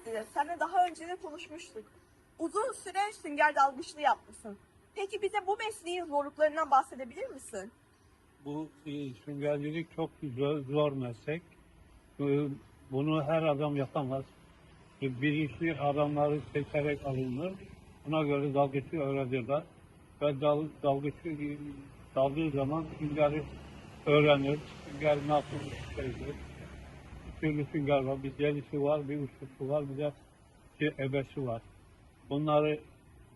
dede, seninle daha önce de konuşmuştuk. Uzun süre sünger dalgıçlığı yapmışsın. Peki bize bu mesleğin zorluklarından bahsedebilir misin? Bu süngercilik çok zor meslek. Bunu her adam yapamaz. Bilinçli adamları seçerek alınır. Buna göre dalgıçı öğrenirler. Ve dalgıçı daldığı zaman süngeri öğrenir. Sünger nasıl şeydir. Bir türlü sünger var. Bir delisi var, bir uçlusu var, bir de ebesi var. Bunları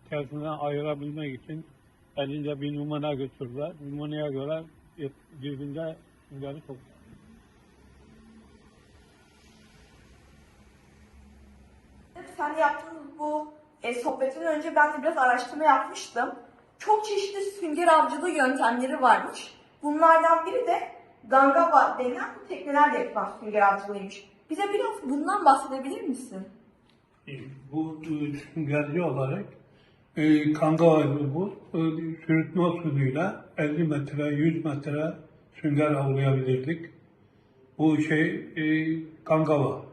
tersinden ayırabilmek için elinde bir numune götürürler. Numuneye göre birbirinde süngeri toplar. Sen yaptığın bu sohbetten önce ben de biraz araştırma yapmıştım. Çok çeşitli sünger avcılığı yöntemleri varmış. Bunlardan biri de gangava denen teknelerle yapılan sünger avcılığıymış. Bize biraz bundan bahsedebilir misin? Bu süngerci olarak kangal bu sürütme usulüyle 50 metre, 100 metre sünger avlayabilirdik. Bu kangava.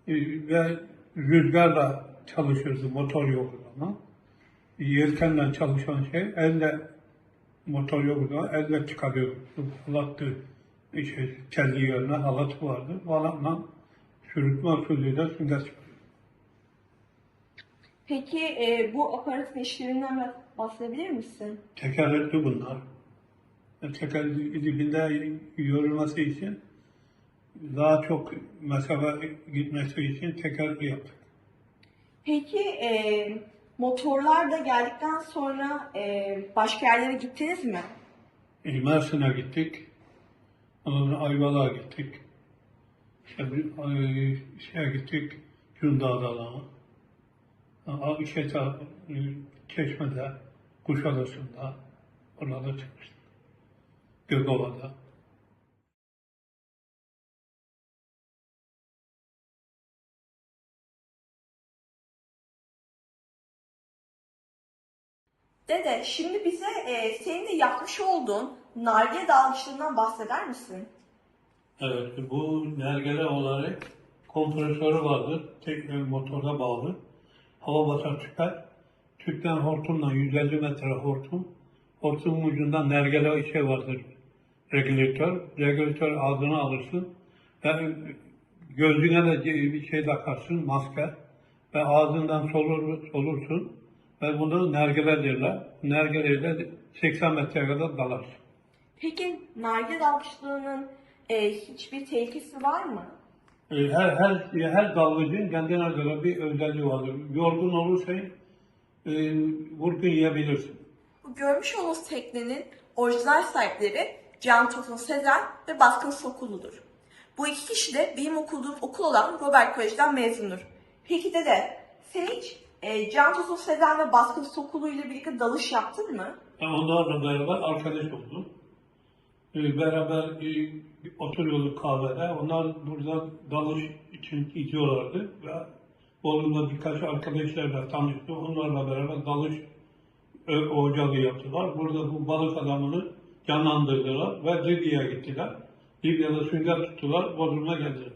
Ve rüzgarla çalışırdı, motor yok ama. Yelkenle çalışan elle, motor yok ama elle çıkarıyor. Halattı, kelli yerine halat vardı. Halatla sürütme usulüyle sünger çıkarıyor. Peki bu aparatın işlerinden biraz bahsedebilir misin? Tekerlekli bunlar. Teker dibinde yorulması için daha çok mesafe gitmesi için tekerlekli yaptık. Peki motorlar da geldikten sonra başka yerlere gittiniz mi? Mersin'e gittik. Ondan sonra Ayvalık'a gittik. Gittik. Cunda Adaları'na. Çeşme'de, Kuşadası'nda, orada çıkmıştık. Gökova'da. Dede, şimdi bize senin de yapmış olduğun nargile dalgıçlığından bahseder misin? Evet, bu nergele olarak kompresörü vardır. Tek motora bağlı. Hava basar çıkar. Tüpten hortumla 150 metre hortum. Hortumun ucunda nergele vardır. Regülatör. Regülatör ağzına alırsın. Ve gözüne de bir şey takarsın, maske. Ve ağzından solursun. Ve bunu nergele derler. Nergeleyle 80 metreye kadar dalarsın. Peki nargile dalgıçlığının hiçbir tehlikesi var mı? Her dalgıcın kendine göre bir özelliği vardır. Yorgun olursan vurgun yiyebilirsin. Bu görmüş olduğunuz teknenin orijinal sahipleri Can Tosun Sezen ve Baskın Sokulu'dur. Bu iki kişi de benim okuduğum okul olan Robert Kolej'den mezundur. Peki dede, sen hiç Can Tosun Sezen ve Baskın Sokulu ile birlikte dalış yaptın mı? Ben onlarla beraber arkadaş oldum. Beraber oturuyorduk kahvede. Onlar burada dalış için gidiyorlardı. Ve Bolu'da birkaç arkadaşlarla tanıştım. Onlarla beraber dalış ocağı yaptılar. Burada bu balık adamını canlandırdılar ve Libya'ya gittiler. Libya'da sünger tuttular, Bodrum'a geldiler.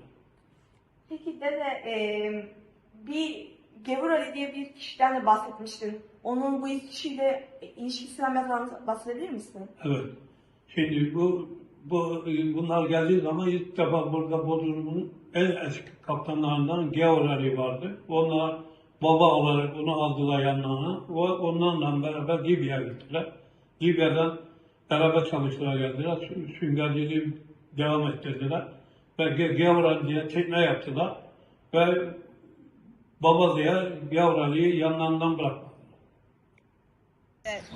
Peki dede, bir Gevur Ali diye bir kişiden de bahsetmiştin. Onun bu iki kişiyle ilişkisinden biraz bahsedebilir misin? Evet. Şimdi bunlar geldiği zaman ilk defa burada Bodrum'un en eski kaptanlarından Gevur Ali vardı. Onlar baba olarak onu aldılar yanlarına ve onlarla beraber Libya'ya gittiler. Libya'dan beraber çalıştılar geldiler. Süngerciliği devam ettirdiler. Ve Gevur Ali diye tekne yaptılar. Ve baba diye Gevur Ali'yi yanlarından bırakmadılar.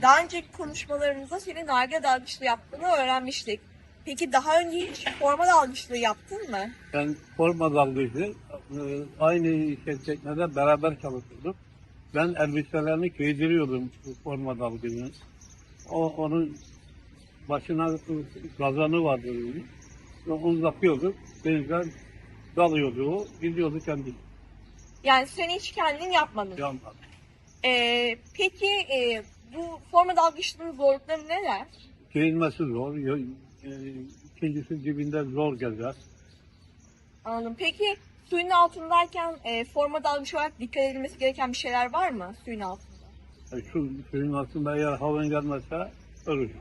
Daha önceki konuşmalarımızda senin nargile dalgıçlığı yaptığını öğrenmiştik. Peki daha önce hiç forma dalgıçlığı yaptın mı? Ben forma dalgıcı aynı teknede beraber çalışıyorduk. Ben elbiselerini giydiriyordum forma dalgıcının. Onun başına kazanı vardı. Onu takıyorduk. Denizden dalıyordu o. Gidiyordu kendi. Yani sen hiç kendin yapmadın. Yandan. Peki bu forma dalgıçlığının zorlukları neler? Giyinmesi zor. İkincisi dibinde zor gezer. Anladım. Peki Suyun altındayken forma dalgıç olarak dikkat edilmesi gereken bir şeyler var mı suyun altında? Suyun altında eğer havan gelmezse ölür.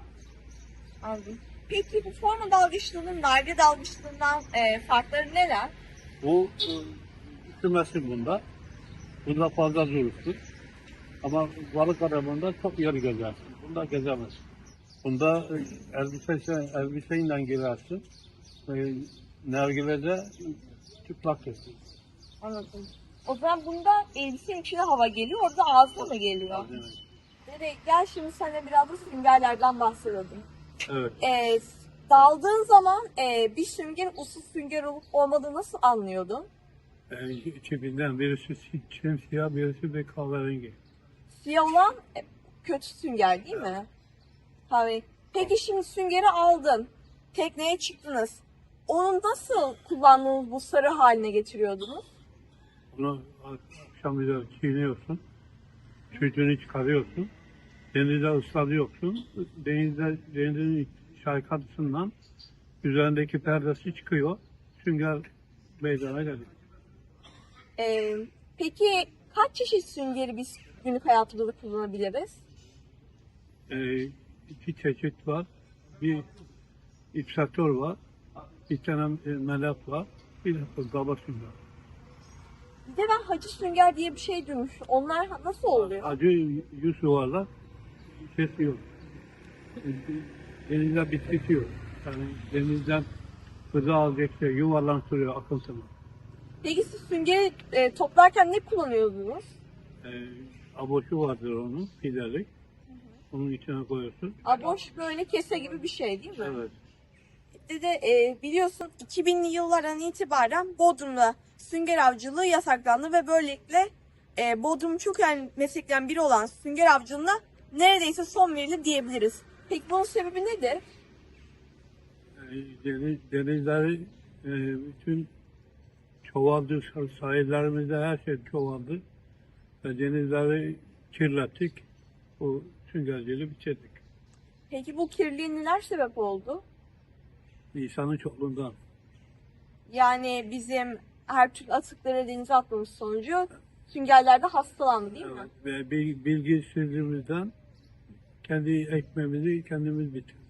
Anladım. Peki bu forma dalgıçlığının nargile dalgıçlığından farkları neler? Bu üşümesin bunda. Bunda fazla durursun. Ama balık arabanda çok yer gezersin. Bunda gezemezsin. Bunda elbiseyle girersin. Nargilede çıplak kesin. Anladım. O zaman bunda elbisenin içine hava geliyor, orada ağzına mı geliyor? Nereye? Gel şimdi seninle biraz da süngerlerden bahsedelim. Evet. Daldığın zaman bir sünger usul sünger olup olmadığını nasıl anlıyordun? İçinden birisi simsiyah, birisi de kahverengi. Siyah olan kötü sünger değil mi? Tabii. Peki şimdi süngeri aldın. Tekneye çıktınız. Onu nasıl kullandığınız bu sarı haline getiriyordunuz? Bunu akşam üzeri çiğniyorsun. Sütünü çıkarıyorsun. Denizde ıslatıyorsun. Denizin şaykatısından üzerindeki perdesi çıkıyor. Sünger meydana geliyor. Peki kaç çeşit süngeri biz günlük hayatımızda kullanabiliriz? İki çeşit var. Bir ipsatör var. Bir tane melek var. Bir de kaba sünger. Bir de ben hacı sünger diye bir şey duymuştum. Onlar nasıl oluyor? Acı yüz yuvarlak kesiyor. Denizden bitkitiyor. Yani denizden gıda alacaksa yuvarlanıyor akıntını. Peki siz süngeri toplarken ne kullanıyordunuz? Aboşu vardır onun, fidelik. Onun içine koyuyorsun. Aboş böyle kese gibi bir şey değil mi? Evet. Bir de biliyorsun 2000'li yıllardan itibaren Bodrum'da sünger avcılığı yasaklandı ve böylelikle Bodrum'un çok önemli mesleklerden biri olan sünger avcılığına neredeyse son verildi diyebiliriz. Peki bunun sebebi nedir? Denizleri bütün çoğaldı, sahillerimizde her şey çoğaldı. Ve denizleri kirlettik, o süngerciliği bitirdik. Peki bu kirliliğe neler sebep oldu? İnsanın çokluğundan. Yani bizim her türlü atıkları denize atmamız sonucu süngerlerde hastalandı değil mi? Evet. Ve bilgisizliğimizden kendi ekmeğimizi kendimiz bitirdik.